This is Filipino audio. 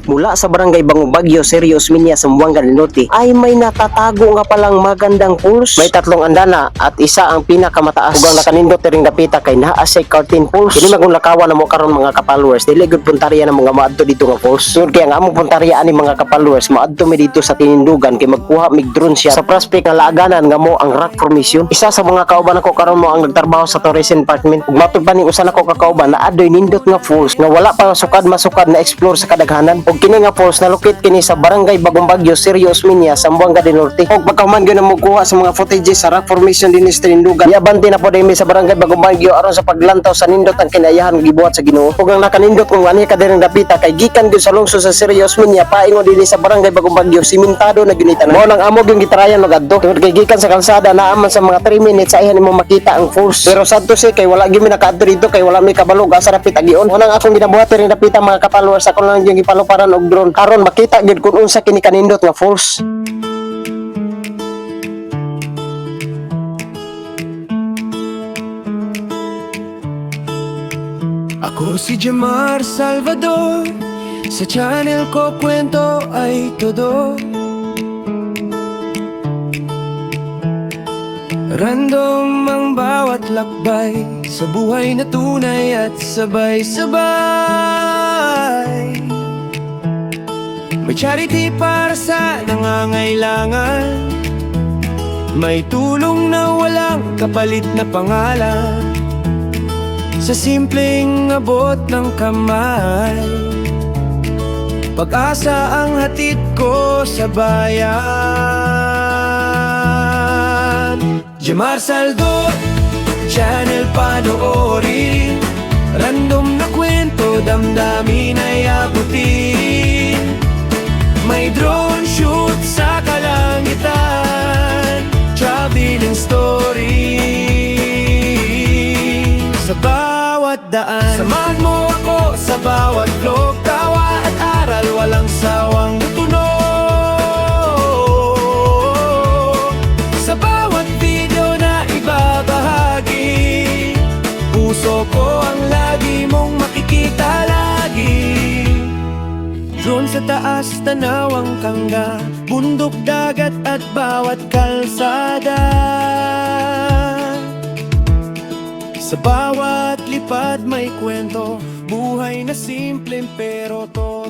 mula sa barangay Bangong Bagyo, Sergio Osmeña, Zamboanga del Norte ay may natatago nga palang magandang falls. May 3 andana at isa ang pinakamataas. Ug ang nakanindot ring dapita kay naa sa Curtain Falls. Kini magong lakawan na mo karon mga ka-followers. Dili gud puntarya ng mga maadto dito nga falls. Sud kay ang among puntarya ani mga ka-followers maadto mi dito sa tinindugan kay magkuha mig drone siya sa prospect nga laaganan nga mo ang rock formation. Isa sa mga kauban nako karon mo ang nagtrabaho sa tourism department. Ug matud pa ni usa nako ka kauban na adoy nindot nga falls nga wala pa sukad masukad na explore sa kadaghanan. Ug kini nga falls na locate kini sa barangay Bagong Bagyo, Sergio Osmeña, Zamboanga del Norte. Ug pagkahuman gyud na mo kuha sa mga footages sa rock formation dinhi sa tinindugan. Iabante na po dimi sa barangay Bagong Bagyo aron sa paglantaw sa nindot ang kinayahan gibuhat sa Ginoo. Ug ang nakanindot kung ani ka direng dapita kay gikan gyud sa lungsod sa Sergio Osmeña paingon dinhi sa barangay Bagong Bagyo, simentado na gyud itanan. Mao nang amo yung gitrayan og adto. Tungod kay gikan sa kalsada naaman sa mga 3 minutes sa ihan imo makita ang falls. Pero sadto si kay wala gyud mi nakaadto dito kay wala mi kabalo asa dapit agion. Mao nang akong ginabuhat direng dapita mga ka-followers ako lang yung gipaluparan og drone aron makita gyud kung unsa kini kanindot nga falls. Ako si Jemar Salvador, sa channel ko kwento ay todo. Random ang bawat lakbay sa buhay na tunay at sabay-sabay. May charity para sa nangangailangan, may tulong na walang kapalit na pangalan, sa simpleng abot ng kamay. Pag-asa ang hatid ko sa bayan. Jemar Saldo, channel panoorin. Random na kwento, damdamin ay abutin. May drone shoot sa kalangitan, traveling story sa bawat daan. Samahan mo ako sa bawat vlog, tawa at aral, walang sawang tunog. Sa bawat video na ibabahagi, puso ko ang lagi mong makikita lagi. Drone sa taas, tanawang kangga, bundok, dagat at bawat kalsada. Sa bawat lipad may kwento, buhay na simpleng pero to